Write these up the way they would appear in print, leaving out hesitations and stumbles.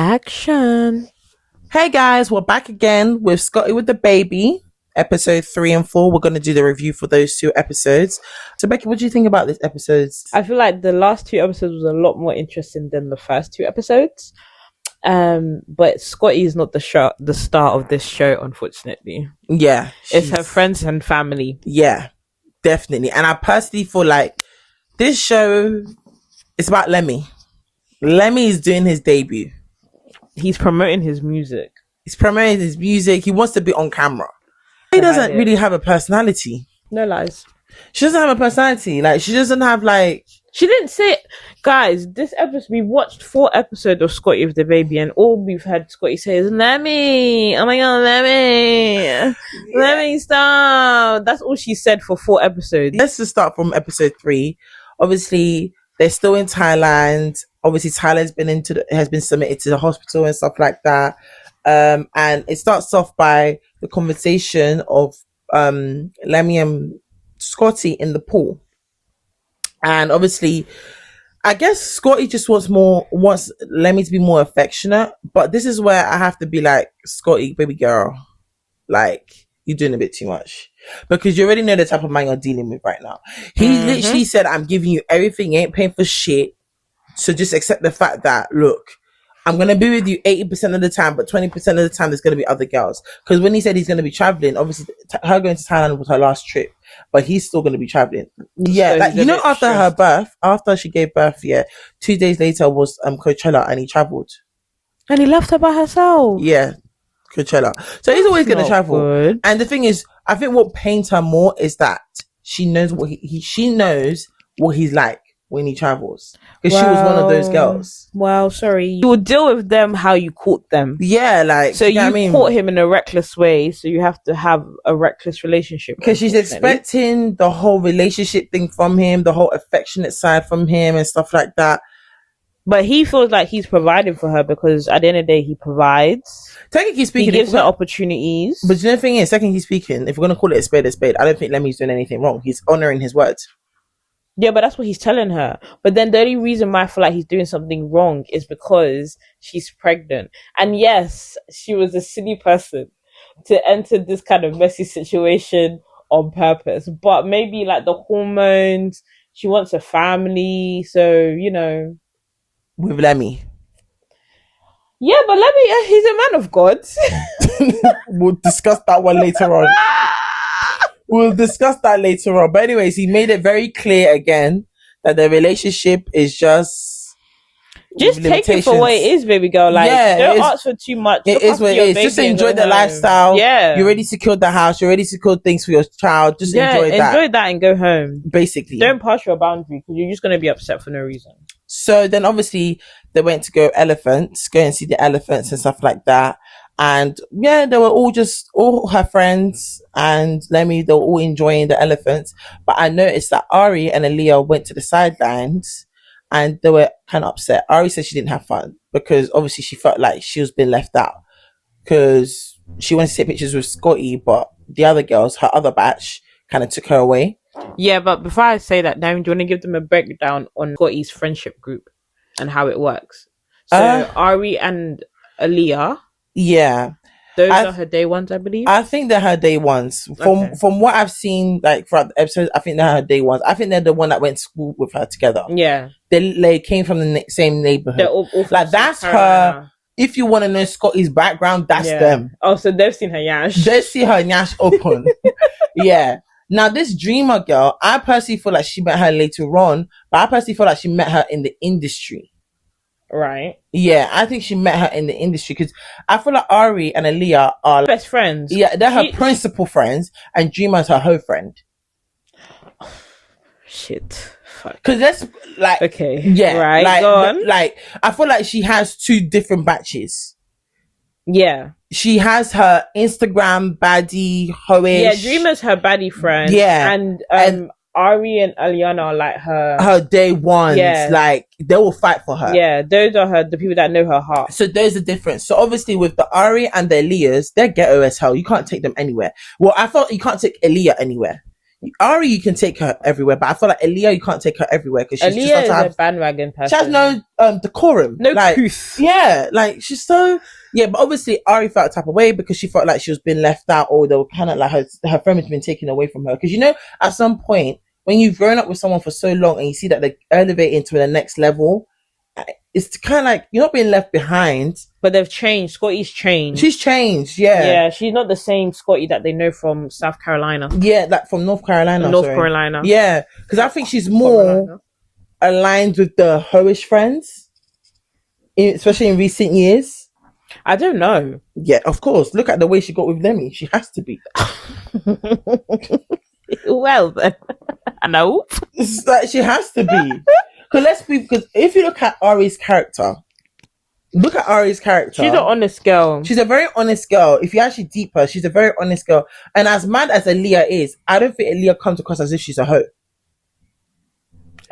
Action. Hey guys, we're back again with Scotty with the baby, episode 3 and 4. We're going to do the review for those 2 episodes. So Becky, what do you think about these episodes? I feel like the last 2 episodes was a lot more interesting than the first 2 episodes. But Scotty is not the star of this show, unfortunately. Yeah. It's her friends and family. Yeah, definitely. And I personally feel like this show is about Lemmy. Lemmy is doing his debut. He's promoting his music. He wants to be on camera. He doesn't really have a personality. No lies. She doesn't have a personality. Like, she doesn't have like... She didn't say... Guys, this episode, we watched 4 episodes of Scotty with the baby, and all we've heard Scotty say is, Lemmy! Oh my god, Lemmy! Yeah. Lemmy, stop! That's all she said for 4 episodes. Let's just start from episode 3. Obviously, they're still in Thailand. Obviously, Tyler's has been submitted to the hospital and stuff like that. And it starts off by the conversation of Lemmy and Scotty in the pool. And obviously, I guess Scotty just wants Lemmy to be more affectionate. But this is where I have to be like, Scotty, baby girl, like, you're doing a bit too much. Because you already know the type of man you're dealing with right now. He literally said, I'm giving you everything, you ain't paying for shit. So just accept the fact that, look, I'm going to be with you 80% of the time, but 20% of the time there's going to be other girls. Because when he said he's going to be traveling, obviously her going to Thailand was her last trip, but he's still going to be traveling. Yeah, so like, you know, after her birth, after she gave birth, 2 days later was Coachella, and he traveled. And he left her by herself. Yeah, Coachella. So he's always going to travel. Good. And the thing is, I think what pains her more is that she knows what she knows what he's like when he travels, because she was one of those girls. Well, sorry, you will deal with them how you caught them. Yeah, like, so you caught him in a reckless way, so you have to have a reckless relationship, because she's expecting the whole relationship thing from him, the whole affectionate side from him and stuff like that. But he feels like he's providing for her, because at the end of the day, he provides. Technically speaking, he gives her opportunities. But you know the thing is, technically speaking, if we're going to call it a spade, I don't think Lemmy's doing anything wrong. He's honouring his words. Yeah, but that's what he's telling her. But then the only reason why I feel like he's doing something wrong is because she's pregnant. And yes, she was a silly person to enter this kind of messy situation on purpose. But maybe like the hormones, she wants a family. So, you know. With Lemmy. Yeah, but Lemmy, he's a man of God. We'll discuss that one later on. We'll discuss that later on. But anyways, he made it very clear again that the relationship is just take it for what it is, baby girl. Like, don't ask for too much. It is what it is. Just enjoy the lifestyle. Yeah. You already secured the house. You already secured things for your child. Just enjoy that. Enjoy that and go home. Basically. Don't pass your boundary, because you're just going to be upset for no reason. So then obviously they went to go and see the elephants and stuff like that. And yeah, they were all her friends and Lemmy, they were all enjoying the elephants. But I noticed that Ari and Aaliyah went to the sidelines and they were kind of upset. Ari said she didn't have fun because obviously she felt like she was being left out, because she wanted to take pictures with Scotty, but the other girls, her other batch, kind of took her away. Yeah, but before I say that, now, do you want to give them a breakdown on Scotty's friendship group and how it works? So Ari and Aaliyah. Yeah. Those are her day ones, I believe. I think they're her day ones. From what I've seen, like throughout the episodes, I think they're her day ones. I think they're the one that went to school with her together. Yeah. They came from the same neighborhood. They're all like, that's her. If you want to know Scotty's background, that's them. Oh, so they've seen her yash. They see her yash open. Yeah. Now, this dreamer girl, I personally feel like she met her later on, but I personally feel like she met her in the industry. Right. Yeah, I think she met her in the industry, because I feel like Ari and Aaliyah are best friends. Yeah, they're her principal friends, and Dreamer's her hoe friend. Shit. Fuck. Because that's like, okay, yeah, right. Like, go on. Like, I feel like she has 2 different batches. Yeah, she has her Instagram baddie hoish. Yeah, Dreamer's her baddie friend. Yeah, and Ari and Aliana are like her day ones. Yeah. Like, they will fight for her. Yeah, those are the people that know her heart. So there's a difference. So obviously with the Ari and the Aaliyahs, they're ghetto as hell. You can't take them anywhere. Well, I thought you can't take Aaliyah anywhere. Ari, you can take her everywhere, but I feel like Aaliyah, you can't take her everywhere because she's Aaliyah just is a bandwagon person. she has no decorum, no like, truth. Yeah, like she's so but obviously Ari felt a type of way because she felt like she was being left out, or they were kind of like her friend has been taken away from her. Because at some point when you've grown up with someone for so long and you see that they elevate into the next level, it's kind of like you're not being left behind. But they've changed. Scotty's changed. She's changed, yeah. Yeah, she's not the same Scotty that they know from South Carolina. Yeah, like from North Carolina. Carolina. Yeah, because I think she's more aligned with the hoish friends, especially in recent years. I don't know. Yeah, of course. Look at the way she got with Lemmy. She has to be. Well, then. I know. It's like she has to be. Because if you look at Ari's character, she's an honest girl. She's a very honest girl. If you actually deep her, she's a very honest girl. And as mad as Aaliyah is, I don't think Aaliyah comes across as if she's a hoe.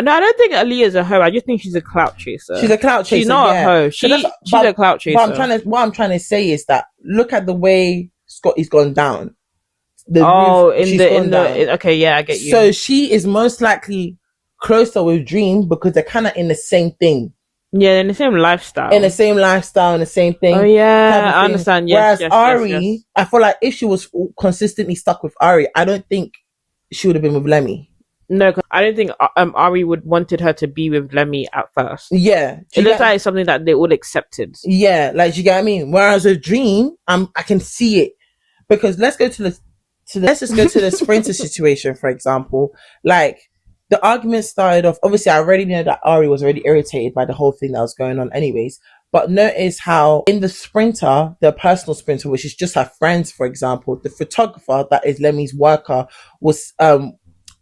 No, I don't think Aaliyah's a hoe. I just think she's a clout chaser. She's a clout chaser. She's not a hoe. She's a clout chaser. What I'm trying to say is that look at the way Scotty's gone down. Okay, yeah, I get you. So she is most likely closer with Dream because they're kind of in the same thing. Yeah, in the same lifestyle. In the same thing. Oh yeah, I understand. Yes, whereas Ari, I feel like if she was consistently stuck with Ari, I don't think she would have been with Lemmy. No, cause I don't think Ari would wanted her to be with Lemmy at first. Yeah, it looks like something that they all accepted. Yeah, like you get what I mean. Whereas with Dream, I can see it because let's just go to the Sprinter situation, for example. Like the argument started off. Obviously, I already know that Ari was already irritated by the whole thing that was going on, anyways. But notice how in the Sprinter, the personal Sprinter, which is just her friends, for example, the photographer that is Lemmy's worker was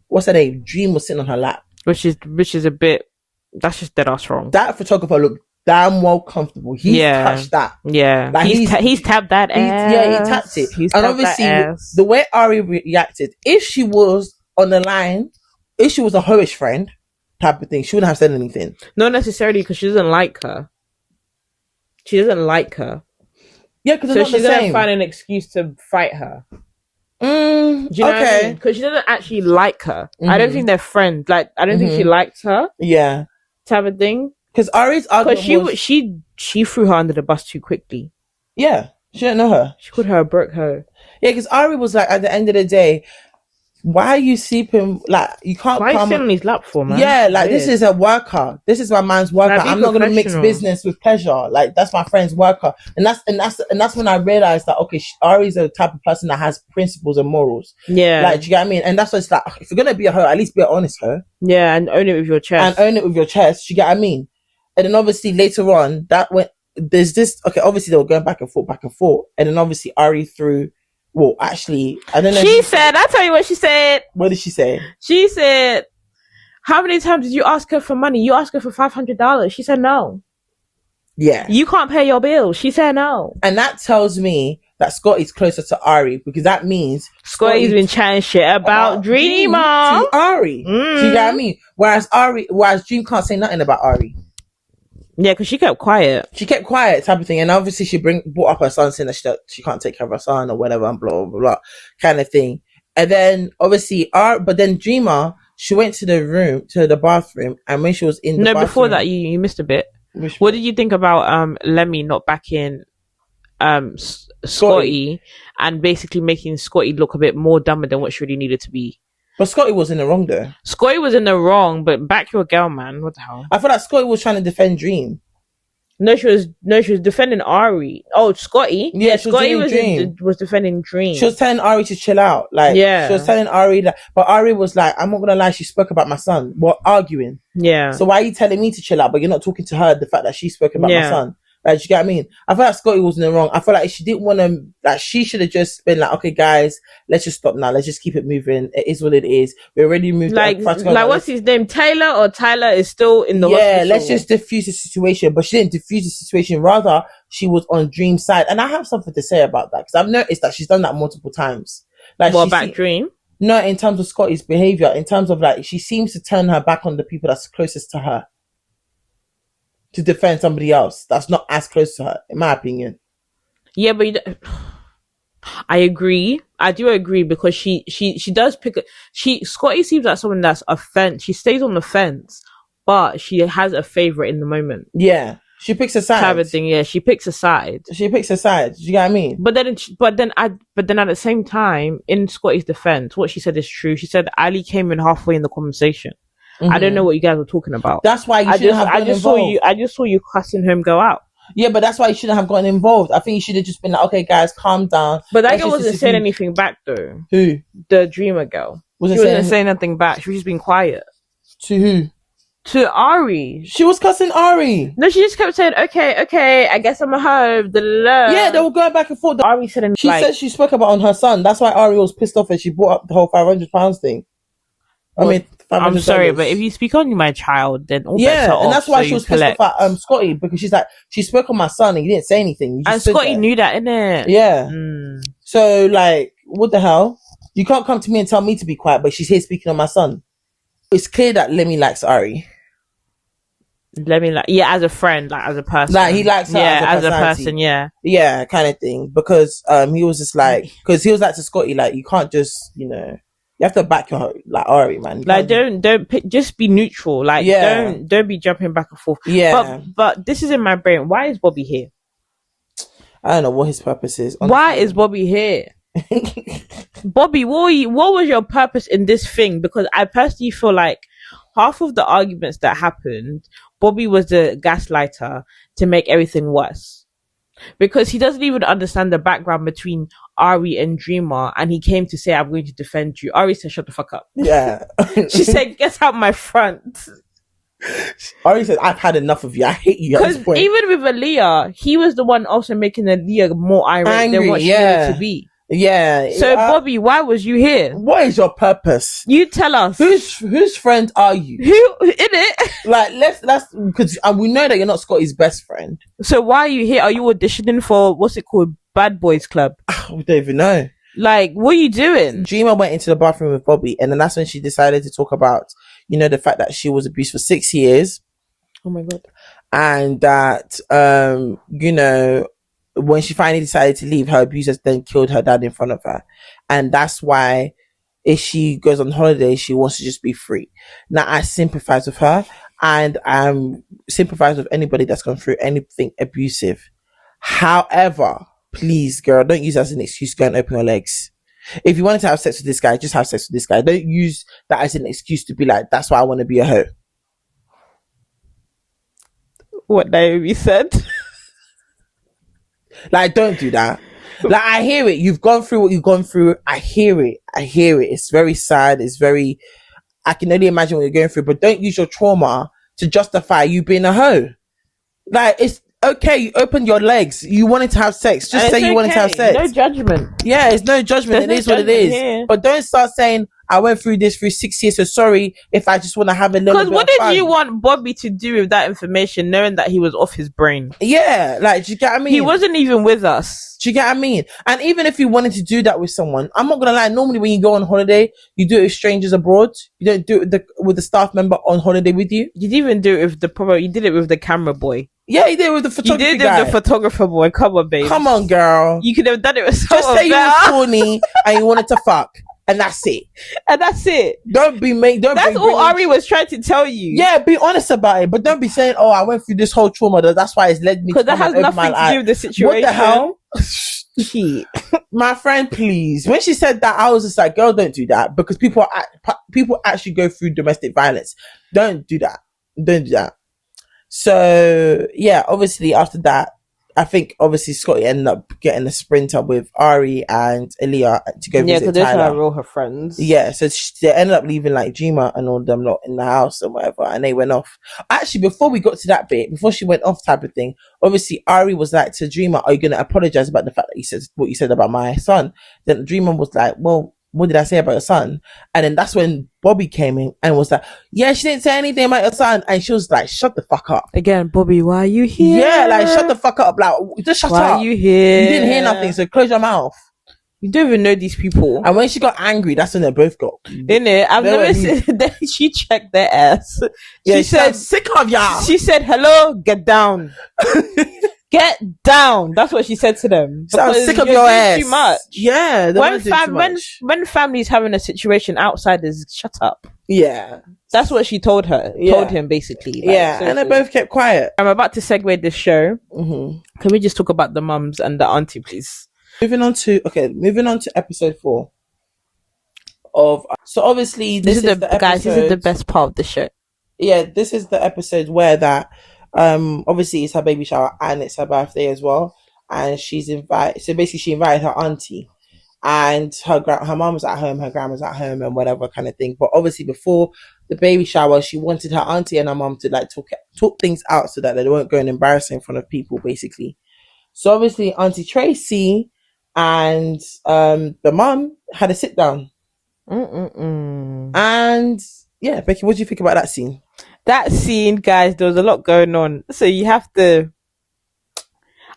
what's her name? Dream was sitting on her lap, which is a bit. That's just dead ass wrong. That photographer looked damn well comfortable. He touched that. Yeah, like he's tapped that ass. Yeah, he tapped it. And obviously, the way Ari reacted, if she was on the line, if she was a hoish friend type of thing, she wouldn't have said anything. Not necessarily because she doesn't like her. She doesn't like her. Yeah, because so she's gonna find an excuse to fight her. Do you know what I mean? Because she doesn't actually like her. Mm-hmm. I don't think they're friends. Like I don't think she likes her. Yeah, type of thing. Because Ari's argument she threw her under the bus too quickly. Yeah, she didn't know her. She called her a broke hoe. Yeah, because Ari was like, at the end of the day, why are you sleeping? Like you can't. Why are you sitting on his lap for, man? Yeah, like this is a worker. This is my man's worker. I'm not gonna mix business with pleasure. Like that's my friend's worker, and that's when I realized that okay, Ari's a type of person that has principles and morals. Yeah, like do you get what I mean? And that's what it's like. If you're gonna be a hoe, at least be an honest hoe. Yeah, and own it with your chest. Do you get what I mean? And then obviously later on, there's this. Okay, obviously they were going back and forth, and then obviously Ari threw. Well, actually, I don't know. I'll tell you what she said. What did she say? She said, how many times did you ask her for money? You asked her for $500. She said no. Yeah. You can't pay your bills. She said no. And that tells me that Scotty's closer to Ari because that means Scotty's been chatting shit about Dream to Ari. Do you get what I mean? Whereas Dream can't say nothing about Ari. Yeah, because she kept quiet. Type of thing. And obviously she brought up her son saying that she can't take care of her son or whatever and blah, blah, blah, kind of thing. And then obviously, but then Dreamer, she went to the bathroom, and when she was in the bathroom... No, before that, you missed a bit. What did you think about Lemmy not backing Scotty and basically making Scotty look a bit more dumber than what she really needed to be? But Scotty was in the wrong though. Scotty was in the wrong, but back your girl, man. What the hell? I feel like Scotty was trying to defend Dream. No, she was defending Ari. Oh, Scotty. Yeah, Scotty was defending Dream. She was telling Ari to chill out. Like, she was telling Ari that, but Ari was like, I'm not gonna lie, she spoke about my son. We're arguing. Yeah. So why are you telling me to chill out, but you're not talking to her the fact that she spoke about my son? Like, you get what I mean? I feel like Scotty was in the wrong. I feel like she didn't want to, like, she should have just been like, okay, guys, let's just stop now. Let's just keep it moving. It is what it is. We already moved. Like what's his name? Tyler is still in the hospital. Yeah, let's just diffuse the situation. But she didn't diffuse the situation. Rather, she was on Dream's side. And I have something to say about that because I've noticed that she's done that multiple times. Like, what about Dream? No, in terms of Scotty's behavior, in terms of like, she seems to turn her back on the people that's closest to her to defend somebody else that's not as close to her, in my opinion. Yeah, but I agree. I do agree because she does pick. Scotty seems like someone that's a fence. She stays on the fence, but she has a favorite in the moment. Yeah, she picks a side. Type of thing. Yeah, she picks a side. She picks a side. You get what I mean? But then at the same time, in Scotty's defense, what she said is true. She said Ali came in halfway in the conversation. Mm-hmm. I don't know what you guys were talking about. That's why you shouldn't have gotten involved. I just saw you cussing him go out. Yeah, but that's why you shouldn't have gotten involved. I think you should have just been like, okay, guys, calm down. But that girl wasn't saying anything back, though. Who? The dreamer girl. She wasn't saying nothing back. She was just being quiet. To who? To Ari. She was cussing Ari. No, she just kept saying, okay, I guess I'm a hoe. Yeah, they were going back and forth. Ari said, she said she spoke about on her son. That's why Ari was pissed off and she brought up the whole £500 thing. I'm sorry, but if you speak on my child, then all bets are off, and that's why so she was pissed off at Scotty, because she's like, she spoke on my son and he didn't say anything. And Scotty knew that, innit? Yeah. So, like, what the hell? You can't come to me and tell me to be quiet, but she's here speaking on my son. It's clear that Lemmy likes Ari. Lemmy, as a friend, as a person. Like, he likes her as a person, yeah. Yeah, kind of thing. Because he was just like, because he was like to Scotty, like, you can't just, you have to back your Ari, man. Don't just be neutral. Don't be jumping back and forth. Yeah. But this is in my brain. Why is Bobby here? I don't know what his purpose is. Honestly. Why is Bobby here? Bobby, what was your purpose in this thing? Because I personally feel like half of the arguments that happened, Bobby was the gaslighter to make everything worse. Because he doesn't even understand the background between Ari and Dreamer, and he came to say, I'm going to defend you. Ari said, shut the fuck up. Yeah. She said, get out my front. Ari said, I've had enough of you. I hate you. Because even with Aaliyah, he was the one also making Aaliyah more irate than what she needed to be. Yeah. So Bobby, why was you here? What is your purpose? You tell us. Whose friend are you? Who in it? Like, let's because we know that you're not Scotty's best friend. So why are you here? Are you auditioning for what's it called? Bad Boys Club? We don't even know. Like, what are you doing? Dreamer went into the bathroom with Bobby, and then that's when she decided to talk about, the fact that she was abused for 6 years. Oh my god. And that when she finally decided to leave, her abusers then killed her dad in front of her. And that's why if she goes on holiday, she wants to just be free. Now, I sympathize with her, and I sympathize with anybody that's gone through anything abusive. However, please, girl, don't use that as an excuse to go and open your legs. If you wanted to have sex with this guy, just have sex with this guy. Don't use that as an excuse to be like, that's why I want to be a hoe. What Naomi said. Like, don't do that. Like, I hear it. You've gone through what you've gone through. I hear it. It's very sad. I can only imagine what you're going through, but don't use your trauma to justify you being a hoe. Like, it's okay. You opened your legs. You wanted to have sex. Just say you wanted to have sex. No judgment. Yeah, it's no judgment. It is what it is. Here. But don't start saying, I went through this for 6 years, so sorry if I just want to have a little bit of fun. Because what did you want Bobby to do with that information, knowing that he was off his brain? Yeah, like, do you get what I mean? He wasn't even with us. Do you get what I mean? And even if you wanted to do that with someone, I'm not going to lie, normally when you go on holiday, you do it with strangers abroad. You don't do it with the staff member on holiday with you. You didn't even do it with you did it with the camera boy. Yeah, you did it with the photographer guy. You did it with the photographer boy. Come on, babe. Come on, girl. You could have done it with someone. Just say you were horny and you wanted to fuck. And that's it. Don't be That's all Ari was trying to tell you. Yeah, be honest about it. But don't be saying, I went through this whole trauma. That's why it's led me to because that has nothing to do with the situation. What the hell? My friend, please. When she said that, I was just like, girl, don't do that. Because people actually go through domestic violence. Don't do that. So, yeah, obviously after that, I think obviously Scotty ended up getting a sprinter with Ari and Aaliyah to go visit Tyler. Yeah, because they're her friends. Yeah, so they ended up leaving like Dreamer and all them lot in the house and whatever, and they went off. Actually, before we got to that bit, before she went off type of thing, obviously Ari was like to Dreamer, are you going to apologize about the fact that you said what you said about my son? Then Dreamer was like, well, what did I say about your son? And then that's when Bobby came in and was like, yeah, she didn't say anything about your son. And she was like, shut the fuck up. Again, Bobby, why are you here? Yeah, like, shut the fuck up. Like, just shut up. Why are you here? You didn't hear nothing, so close your mouth. You don't even know these people. And when she got angry, that's when they both got. Innit? I've noticed that she checked their ass. Yeah, she said, sick of y'all. She said, hello, get down. Get down. That's what she said to them. So I'm Because sick of you're your doing ass. too much. Yeah. When family's having a situation, outsiders shut up. Yeah. That's what she told him basically. Like, yeah. And they both kept quiet. I'm about to segue this show. Mm-hmm. Can we just talk about the mums and the auntie, please? Moving on to episode 4 of. So obviously this is the episode, guys. This is the best part of the show. Yeah, this is the episode where that obviously it's her baby shower and it's her birthday as well, and she's invited. So basically, she invited her auntie, and her mum was at home, her grandma's at home, and whatever kind of thing. But obviously, before the baby shower, she wanted her auntie and her mum to like talk things out so that they weren't going embarrassing in front of people, basically. So obviously, Auntie Tracy and the mum had a sit down. And yeah, Becky, what do you think about that scene? That scene, guys, there was a lot going on. So you have to...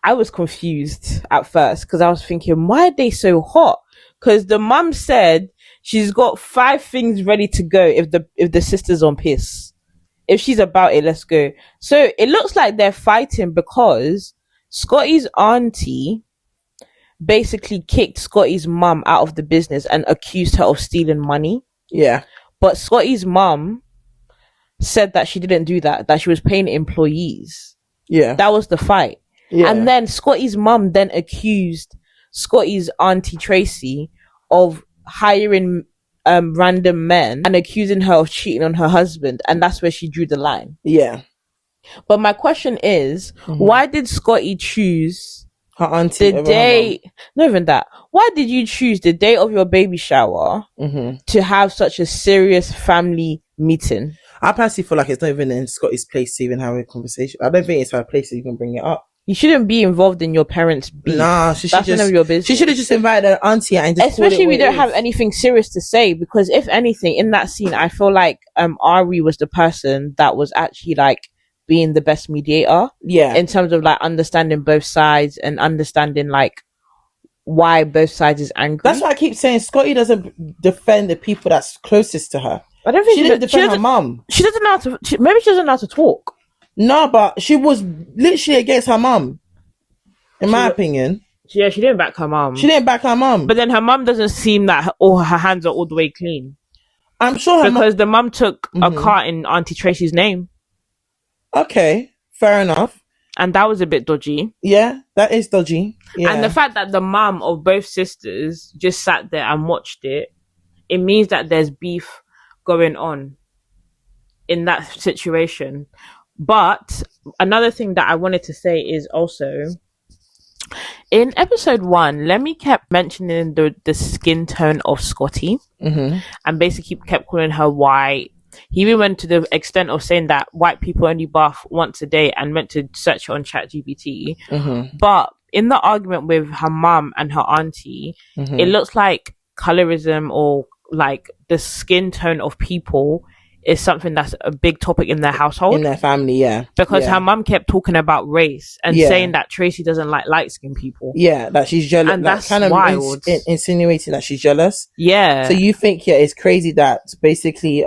I was confused at first because I was thinking, why are they so hot? Because the mum said she's got 5 things ready to go if the sister's on piss. If she's about it, let's go. So it looks like they're fighting because Scotty's auntie basically kicked Scotty's mum out of the business and accused her of stealing money. Yeah. But Scotty's mum said that she didn't do that she was paying employees. Yeah. That was the fight. Yeah. And then Scotty's mum then accused Scotty's auntie Tracy of hiring random men and accusing her of cheating on her husband. And that's where she drew the line. Yeah. But my question is, why did Scotty choose her auntie the day? Not even that. Why did you choose the day of your baby shower to have such a serious family meeting? I personally feel like it's not even in Scotty's place to even have a conversation. I don't think it's her place to even bring it up. You shouldn't be involved in your parents' beef. Nah, that's none of your business. She should have just invited her auntie and just especially if we don't have anything serious to say, because if anything in that scene, I feel like Ari was the person that was actually like being the best mediator. Yeah. In terms of like understanding both sides and understanding like why both sides is angry. That's why I keep saying Scotty doesn't defend the people that's closest to her. I don't think she didn't defend her mum. She doesn't know how to. Maybe she doesn't know how to talk. No, but she was literally against her mum. In my opinion. Yeah, she didn't back her mum. She didn't back her mum. But then her mum doesn't seem that her hands are all the way clean. I'm sure because the mum took a car in Auntie Tracy's name. Okay, fair enough. And that was a bit dodgy. Yeah, that is dodgy. Yeah. And the fact that the mum of both sisters just sat there and watched it, it means that there's beef going on in that situation. But another thing that I wanted to say is also, in episode 1, Lemmy kept mentioning the skin tone of Scotty and basically kept calling her white. He even went to the extent of saying that white people only bath once a day and went to search on ChatGPT. But in the argument with her mum and her auntie, it looks like colorism or like the skin tone of people is something that's a big topic in their household. In their family, yeah. Because her mum kept talking about race and saying that Tracy doesn't like light-skinned people. Yeah, that she's jealous. And that's kind of wild. Insinuating that she's jealous. Yeah. So you think, it's crazy that basically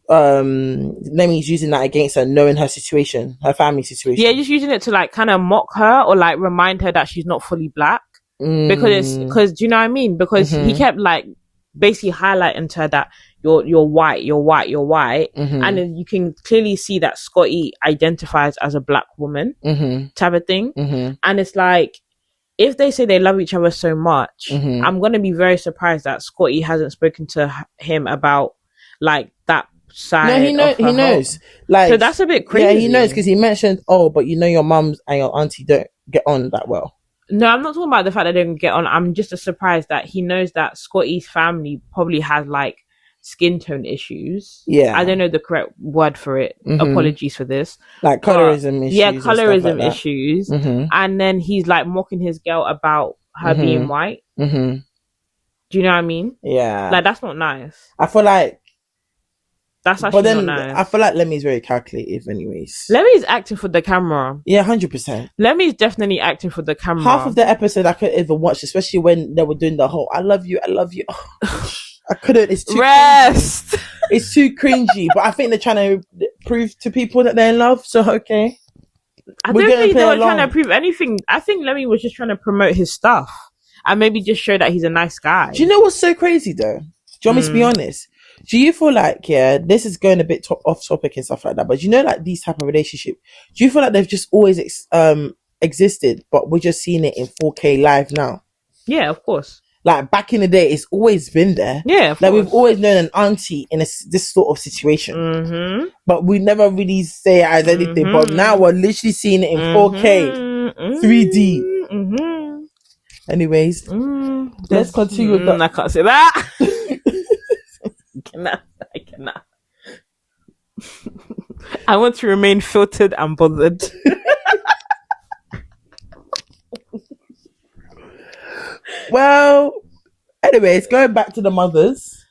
Lemmy's using that against her, knowing her situation, her family situation. Yeah, just using it to like kind of mock her or like remind her that she's not fully black. Because do you know what I mean? Because he kept like basically highlighting to her that you're white, and then you can clearly see that Scotty identifies as a black woman type of thing. And it's like, if they say they love each other so much, I'm gonna be very surprised that Scotty hasn't spoken to him about like that side. No, he knows. Like, so that's a bit crazy. Yeah, he knows because he mentioned, but you know your mums and your auntie don't get on that well. No, I'm not talking about the fact that they don't get on. I'm just surprised that he knows that Scotty's family probably has like skin tone issues. Yeah. I don't know the correct word for it. Apologies for this. Like colorism issues. Yeah, colorism issues. And then he's like mocking his girl about her being white. Do you know what I mean? Yeah. Like, that's not nice. I feel like that's actually not nice. I feel like Lemmy's very calculative anyways. Lemmy's acting for the camera. Yeah, 100%. Lemmy's definitely acting for the camera. Half of the episode I couldn't even watch, especially when they were doing the whole I love you. Oh, I couldn't. It's too rest. Cringy. It's too cringy. But I think they're trying to prove to people that they're in love. So okay. I We're don't gonna think they play were trying to along. prove anything. I think Lemmy was just trying to promote his stuff and maybe just show that he's a nice guy. Do you know what's so crazy though? Do you want me to be honest? Do you feel like, yeah, this is going a bit off topic and stuff like that, but do you know, like these type of relationship, do you feel like they've just always existed, but we're just seeing it in 4K live now? Yeah, of course. Like back in the day, it's always been there. Yeah, of like course. we've always known an auntie in this sort of situation, but we never really say it as anything. But now we're literally seeing it in 4K, 3D. Anyways, let's continue with I can't say that. I cannot. I want to remain filtered and bothered. Well, anyways, going back to the mothers,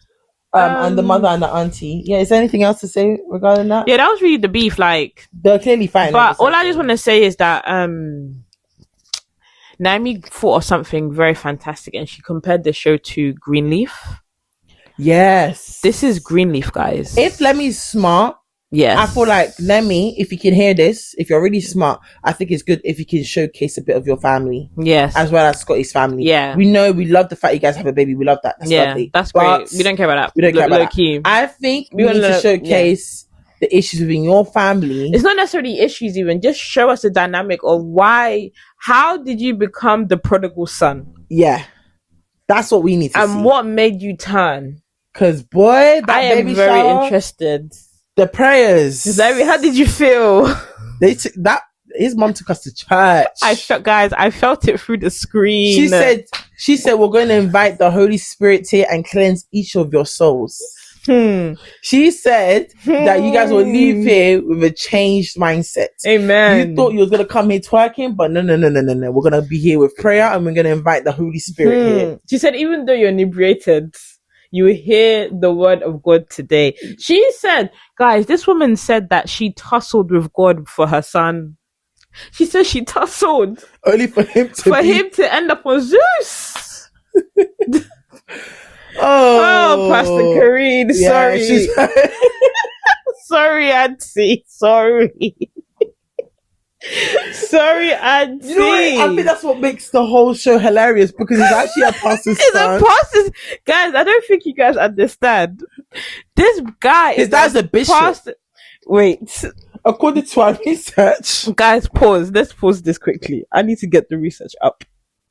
and the mother and the auntie. Yeah, is there anything else to say regarding that? Yeah, that was really the beef. Like, they're clearly fine. But all I just want to say is that Naomi thought of something very fantastic, and she compared the show to Greenleaf. Yes, this is Greenleaf, guys. If Lemmy's smart, yes, I feel like Lemmy, if you can hear this, if you're really smart, I think it's good if you can showcase a bit of your family. Yes. As well as Scotty's family. Yeah. We know, we love the fact you guys have a baby. We love that. That's lovely. That's great. We don't care about that. We don't care about that. I think we need to showcase the issues within your family. It's not necessarily issues even. Just show us the dynamic of how did you become the prodigal son? Yeah. That's what we need to see. And what made you turn? Because boy, I am very interested. The prayers. Larry, how did you feel? They took that. His mom took us to church. I felt it through the screen. She said, we're going to invite the Holy Spirit here and cleanse each of your souls. She said that you guys will leave here with a changed mindset. Amen. You thought you was going to come here twerking, but no. We're going to be here with prayer and we're going to invite the Holy Spirit here. She said, even though you're inebriated, you hear the word of God today. She said, guys, this woman said that she tussled with God for her son. She said she tussled. Only for him to end up on Zeus. Oh, Pastor Kareen, sorry. Sorry, Auntie. Sorry. Sorry, Auntie. You know what? I think that's what makes the whole show hilarious because it's actually a pastor's son. Guys, I don't think you guys understand. This guy his dad's a bishop. Wait. According to our research. Guys, pause. Let's pause this quickly. I need to get the research up. I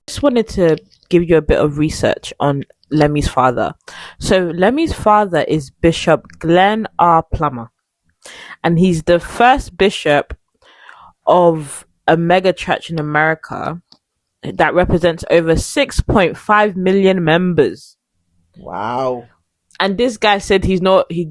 just wanted to give you a bit of research on Lemmy's father. So Lemmy's father is Bishop Glenn R. Plummer. And he's the first bishop of a mega church in America that represents over 6.5 million members. Wow. And this guy said but he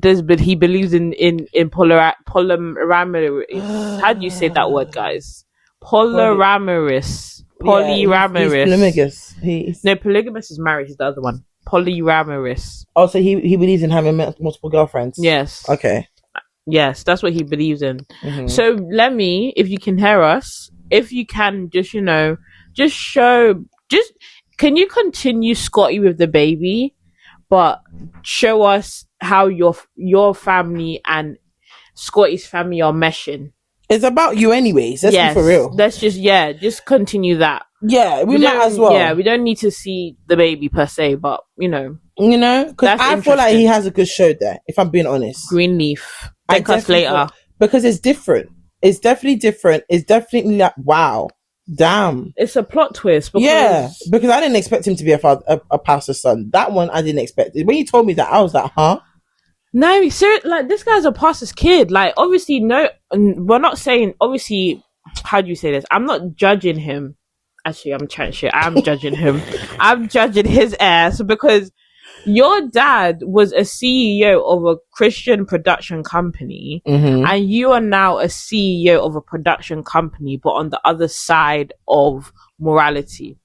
believes in polyramorous. How do you say that word, guys? Polyramorous. Polyramorous. No, polygamous is marriage, is the other one. Polyramorous. Oh, so he believes in having multiple girlfriends? Yes. Okay. Yes, that's what he believes in. So Lemmy, if you can hear us, if you can can you continue Scotty with the baby, but show us how your family and Scotty's family are meshing. It's about you anyways. Let's be for real. Let's just continue that. Yeah, we might as well. Yeah, we don't need to see the baby per se, but because I feel like he has a good show there, if I'm being honest. Greenleaf. Thank us later. Because it's different. It's definitely different. It's definitely like, wow. Damn. It's a plot twist. Because I didn't expect him to be a pastor's son. That one I didn't expect. When you told me that, I was like, huh? No, seriously, like, this guy's a pastor's kid. Like, obviously, no, we're not saying, obviously, how do you say this? I'm not judging him. Actually, I'm chatting shit. I'm judging him. I'm judging his ass because your dad was a CEO of a Christian production company, and you are now a CEO of a production company, but on the other side of morality.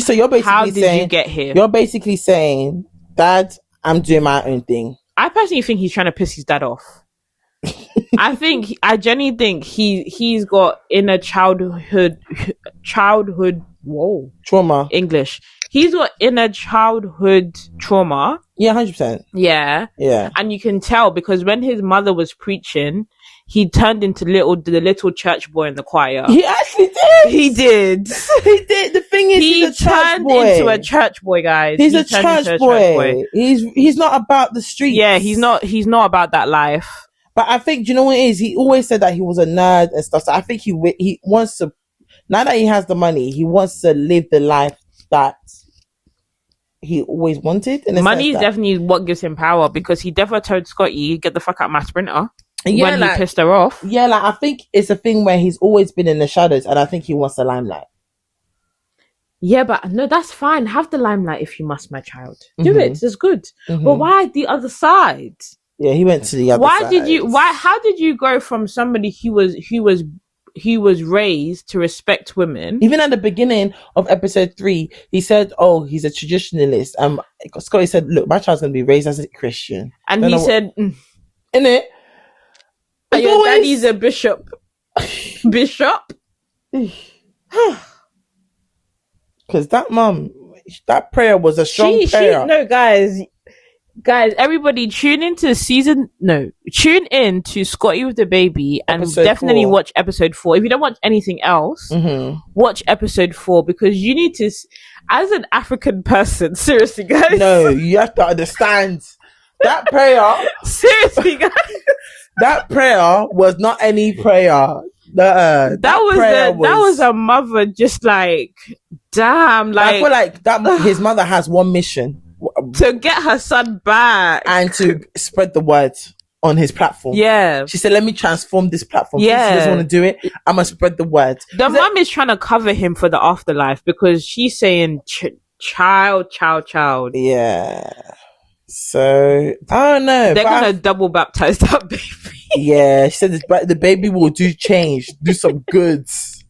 So you're basically how did you get here? You're basically saying, Dad, I'm doing my own thing. I personally think he's trying to piss his dad off. I genuinely think he's got inner childhood trauma. English. He's got inner childhood trauma. Yeah, 100%. Yeah. Yeah. And you can tell because when his mother was preaching, he turned into the little church boy in the choir. He actually did. He did. He did. The thing is, he's a church boy. Into a church boy, guys. He's a church boy. He's not about the streets. Yeah, he's not about that life. But I think, do you know what it is? He always said that he was a nerd and stuff. So I think he wants to, now that he has the money, he wants to live the life that he always wanted. Money is definitely what gives him power, because he definitely told Scotty, get the fuck out my Sprinter. Yeah, when he pissed her off. Yeah, like I think it's a thing where he's always been in the shadows, and I think he wants the limelight. Yeah, but no, that's fine. Have the limelight if you must, my child. Do it. It's good. But why the other side? Yeah, he went to the other side. How did you go from somebody who was raised to respect women? Even at the beginning of episode 3, he said, "Oh, he's a traditionalist." Scotty said, "Look, my child's gonna be raised as a Christian," and he said, "Innit? Your daddy's a bishop." Bishop. Because that prayer was a strong prayer. No, guys, everybody tune in to Scotty with the Baby and episode definitely 4. Watch episode 4. If you don't watch anything else, watch episode 4, because you need to, as an African person, seriously, guys. No, you have to understand that prayer. Seriously, guys. That prayer was not any prayer. That was a mother just like, damn, like I feel like that his mother has one mission: to get her son back and to spread the word on his platform. Yeah, she said, "Let me transform this platform." Yeah, she doesn't want to do it. I'm gonna spread the word. The mum is trying to cover him for the afterlife, because she's saying child. Yeah. So I don't know. They're gonna double baptize that baby. Yeah, she said the baby will do some goods.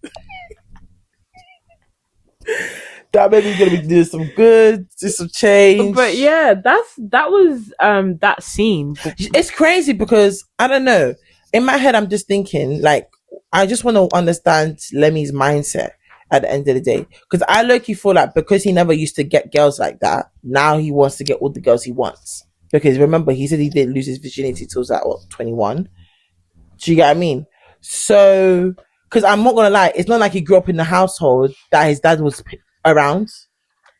That baby's gonna be doing some goods, do some change. But yeah, that was that scene. It's crazy because I don't know. In my head, I'm just thinking, like, I just want to understand Lemmy's mindset at the end of the day, because I low-key feel like because he never used to get girls like that, now he wants to get all the girls he wants. Because remember, he said he didn't lose his virginity till he was 21. Do you get what I mean? So, because I'm not gonna lie, it's not like he grew up in the household that his dad was around.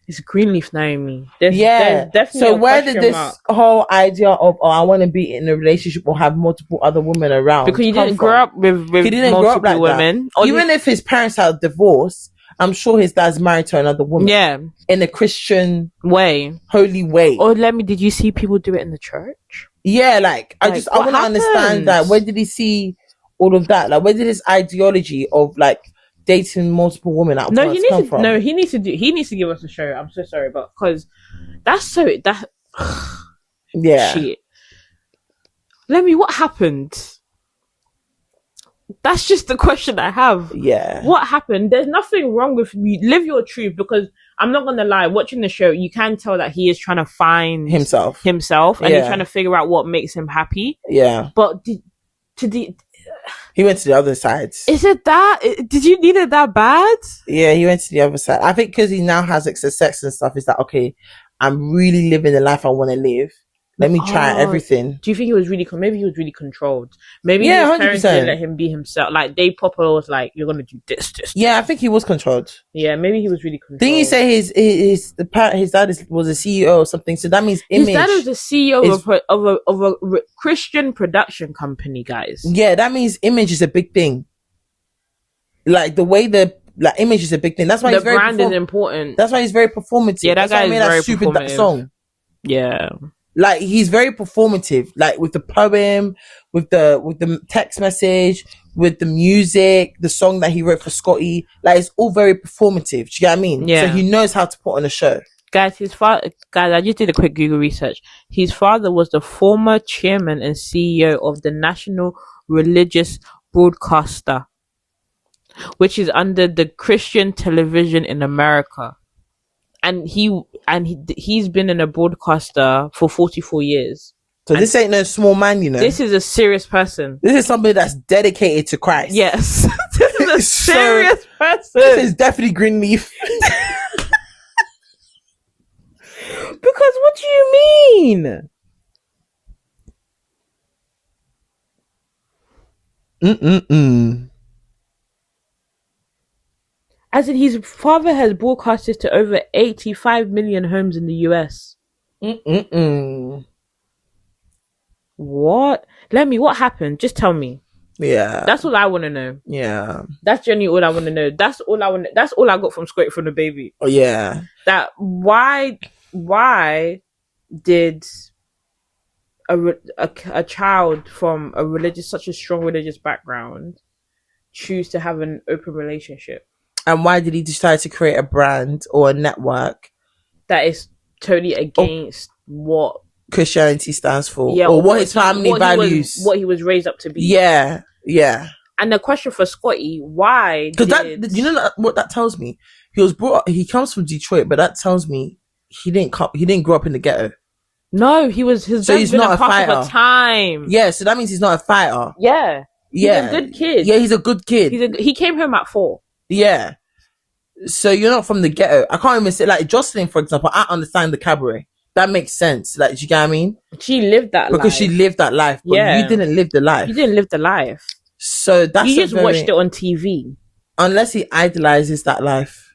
It's Greenleaf, Naomi. There's definitely. So where did this whole idea of I want to be in a relationship or have multiple other women around? Because he didn't grow up with he didn't grow up like women. Even if his parents had divorced, I'm sure his dad's married to another woman. Yeah, in a Christian way, holy way. Or Lemmy, did you see people do it in the church? Yeah, like I want to understand that. Where did he see all of that? Like, where did his ideology of like dating multiple women at once come from? No, he needs to give us a show. I'm so sorry, but because yeah. Shit. Lemmy, what happened? That's just the question I have. Yeah. What happened? There's nothing wrong with you. Live your truth, because I'm not gonna lie, watching the show, you can tell that he is trying to find himself and he's trying to figure out what makes him happy. Yeah. But he went to the other side. Is it that? Did you need it that bad? Yeah, he went to the other side. I think because he now has access to sex and stuff, it's like, okay, I'm really living the life I want to live. Let me try everything. Do you think he was maybe he was really controlled? Maybe his parents didn't let him be himself. Like, Dave Popper was like, you're going to do this. Yeah, I think he was controlled. Yeah, maybe he was really controlled. Didn't you say his dad was a CEO or something? So that means Image. His dad was a CEO of a Christian production company, guys. Yeah, that means Image is a big thing. Like, the way Image is a big thing. That's why the brand is important. That's why he's very performative. Yeah, that guy is very performative. That song. Yeah. Like, he's very performative, like with the poem, with the text message, with the music, the song that he wrote for Scotty. Like, it's all very performative. Do you get what I mean? Yeah. So he knows how to put on a show. Guys, I just did a quick Google research. His father was the former chairman and CEO of the National Religious Broadcaster, which is under the Christian Television in America. And he's been in a broadcaster for 44 years. So this ain't no small man, you know. This is a serious person. This is somebody that's dedicated to Christ. Yes. This is a serious person. This is definitely Greenleaf. Because what do you mean? Mm-mm-mm. As in, his father has broadcasted to over 85 million homes in the US. Mm-mm-mm. What? Lemmy, what happened? Just tell me. Yeah. That's all I want to know. Yeah. That's genuinely all I want to know. That's all I want. That's all I got from Scotty from the baby. Oh, yeah. That why did a child from such a strong religious background choose to have an open relationship? And why did he decide to create a brand or a network that is totally against what Christianity stands for, yeah, or what his family values, what he was raised up to be? Yeah, yeah. And the question for Scotty, why? Because that, you know what that tells me? He was brought up, he comes from Detroit, but that tells me he didn't grow up in the ghetto. No, his so he's not a fighter. Of a time. Yeah, so that means he's not a fighter. Yeah, he's a good kid. Yeah, he's a good kid. He came home at 4. Yeah. So you're not from the ghetto. I can't even say, like, Jocelyn, for example, I understand the cabaret. That makes sense. Like, do you get what I mean? She lived that life. Because she lived that life. But you didn't live the life. You didn't live the life. So that's you just watched it on TV. Unless he idolizes that life.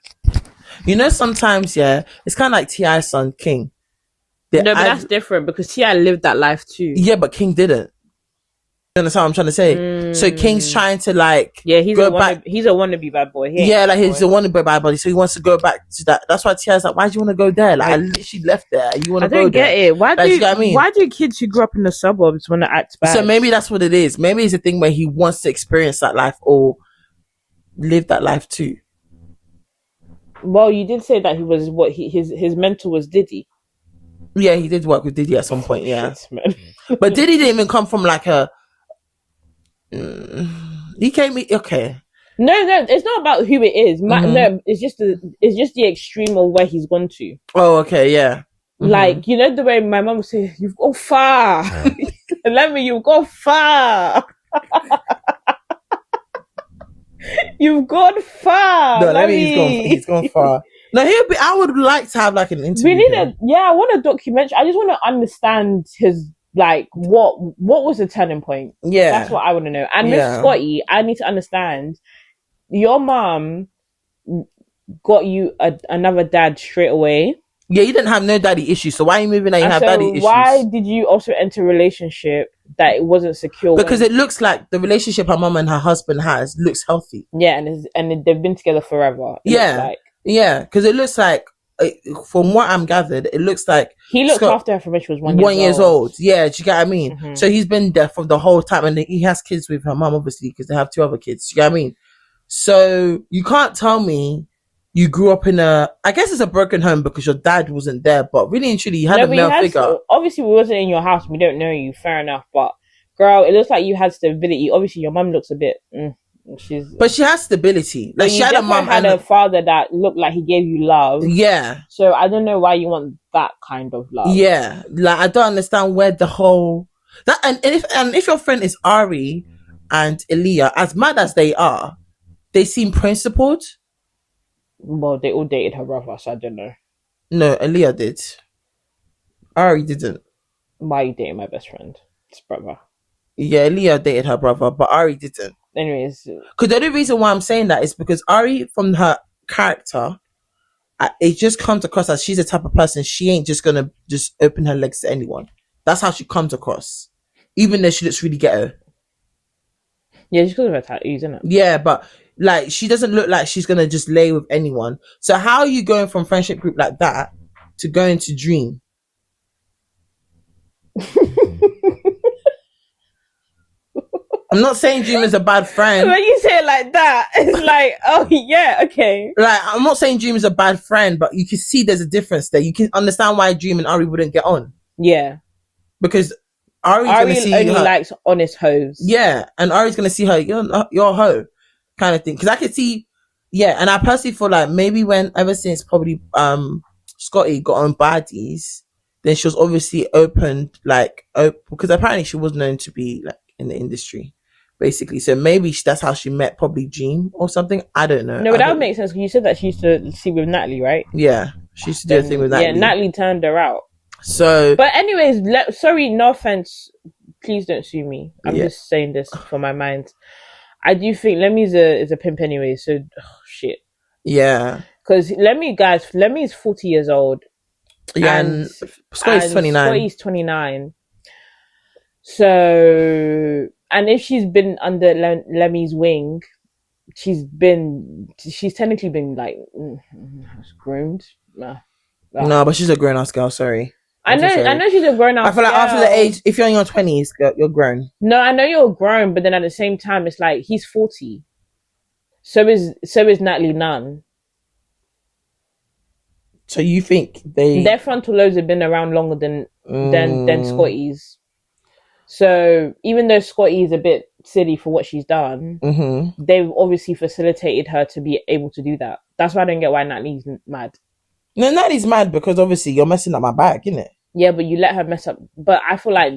You know, sometimes, it's kind of like T.I.'s son, King. But that's different because T.I. lived that life too. Yeah, but King didn't. You understand what I'm trying to say? So King's trying to he's a wannabe bad boy. He's a wannabe bad boy. So he wants to go back to that. That's why T.I.'s like, why do you want to go there? Like, I literally left there. You want to go there? I don't get it. Why do kids who grew up in the suburbs want to act bad? So maybe that's what it is. Maybe it's a thing where he wants to experience that life or live that life too. Well, you did say that he was his mentor was Diddy. Yeah, he did work with Diddy at some point. Yeah, shit, man. But Diddy didn't even come from like a. He came. Okay. No, it's not about who it is. No, it's just the extreme of where he's gone to. Oh, okay, yeah. Like, you know the way my mum would say, "You've gone far." Lemmy, you've gone far. You've gone far. No, Lemmy, he's gone far. No, I would like to have like an interview. I want a documentary. I just want to understand his. Like, what was the turning point? Yeah. That's what I want to know. And with Scotty, I need to understand, your mom got you another dad straight away. Yeah, you didn't have no daddy issues, so why are you moving that you have daddy issues? Why did you also enter a relationship that it wasn't secure? Because it looks like the relationship her mom and her husband has looks healthy. Yeah, and they've been together forever. Yeah, because it looks like, from what I'm gathered, it looks like he looked after her from when she was 1 year old. Yeah, do you get what I mean? Mm-hmm. So he's been there for the whole time, and he has kids with her mom, obviously, because they have 2 other kids. Do you get what I mean? So you can't tell me you grew up in I guess it's a broken home because your dad wasn't there, but really and truly, you had a male figure. Obviously, we wasn't in your house. We don't know you. Fair enough, but girl, it looks like you had stability. Obviously, your mum looks a bit. But she has stability. Like, she had a mum and a father that looked like he gave you love. Yeah. So I don't know why you want that kind of love. Yeah. Like, I don't understand where the whole that and if your friend is Ari and Aaliyah, as mad as they are, they seem principled. Well, they all dated her brother, so I don't know. No, Aaliyah did. Ari didn't. Why are you dating my best friend? It's brother. Yeah, Aaliyah dated her brother, but Ari didn't. Anyways, because the only reason why I'm saying that is because Ari, from her character, it just comes across as she's the type of person, she ain't just gonna just open her legs to anyone. That's how she comes across, even though she looks really ghetto. Yeah, she's because of her tattoos, isn't it? Yeah, but like, she doesn't look like she's gonna just lay with anyone. So how are you going from friendship group like that to going to Dream? I'm not saying Dream is a bad friend. When you say it like that, it's like, oh yeah, okay. Like, I'm not saying Dream is a bad friend, but you can see there's a difference there. You can understand why Dream and Ari wouldn't get on. Yeah. Because Ari only likes honest hoes. Yeah, and Ari's gonna see her, you're a hoe, kind of thing. Because I could see, and I personally feel like maybe ever since probably Scotty got on Baddies, then she was obviously opened, because apparently she was known to be like in the industry, basically. So maybe that's how she met probably Dream or something. I don't know. No, but that would make sense because you said that she used to see with Natalie, right? Yeah, she used to do a thing with Natalie. Yeah, Natalie turned her out. So, but anyways, sorry, no offense. Please don't sue me. I'm just saying this for my mind. I do think Lemmy's is a pimp anyway. So shit. Yeah. Because Lemmy is 40 years old. Yeah, and Scotty's 29. Scotty's 29. So, and if she's been under Lemmy's wing, she's technically been like groomed. No, but she's a grown ass girl. Sorry. I know she's a grown ass. I feel like after the age, if you're in your 20s, you're grown. No, I know you're grown, but then at the same time, it's like he's 40. So is Natalie Nunn. So you think their frontal lobes have been around longer than Scotty's. So even though Scotty is a bit silly for what she's done, they've obviously facilitated her to be able to do that. That's why I don't get why Natalie's mad. No, Natalie's mad because obviously you're messing up my back, innit? Yeah, but you let her mess up. But I feel like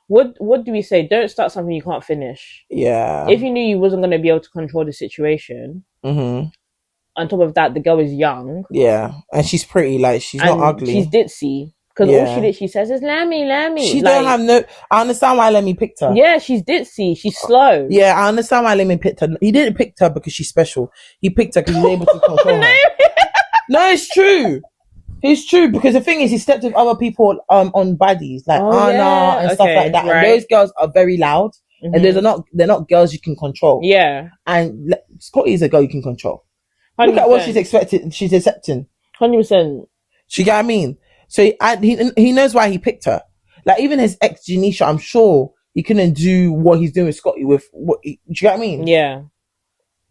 what do we say? Don't start something you can't finish. Yeah. If you knew you wasn't going to be able to control the situation, on top of that, the girl is young. Yeah, and she's pretty. Like she's not ugly. She's ditzy. Because all she says is Lemmy. She don't have no. I understand why Lemmy picked her. Yeah, she's ditzy. She's slow. Yeah, I understand why Lemmy picked her. He didn't pick her because she's special. He picked her because he's able to control her. No, it's true. It's true because the thing is, he slept with other people on baddies like Anna and stuff like that. Right. And those girls are very loud, and they're not girls you can control. Yeah, and Scotty is a girl you can control. 100%. Look at what she's expecting. She's accepting. 100%. She get what I mean. So he knows why he picked her. Like even his ex Janisha, I'm sure he couldn't do what he's doing with Scotty with what. Do you get what I mean? Yeah.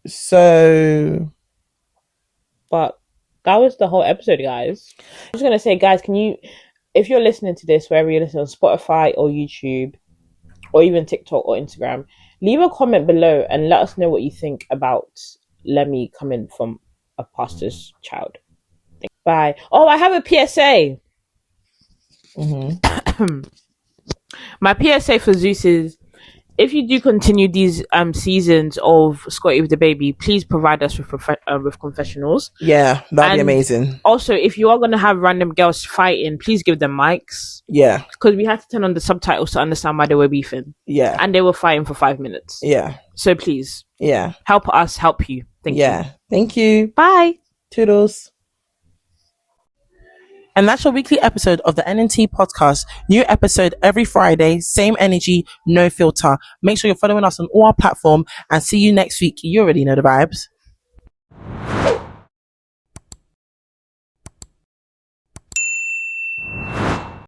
So, but that was the whole episode, guys. I'm just gonna say, guys, if you're listening to this, wherever you're listening on Spotify or YouTube, or even TikTok or Instagram, leave a comment below and let us know what you think about Lemmy coming from a pastor's child. Bye. Oh, I have a PSA. My PSA for Zeus is, if you do continue these seasons of Scotty with the Baby, please provide us with confessionals. Yeah, that'd be amazing. Also, if you are going to have random girls fighting, please give them mics. Yeah. Because we had to turn on the subtitles to understand why they were beefing. Yeah. And they were fighting for 5 minutes. Yeah. So please. Yeah. Help us help you. Thank you. Yeah. Thank you. Bye. Toodles. And that's your weekly episode of the NNT podcast. New episode every Friday. Same energy, no filter. Make sure you're following us on all our platforms and see you next week. You already know the vibes.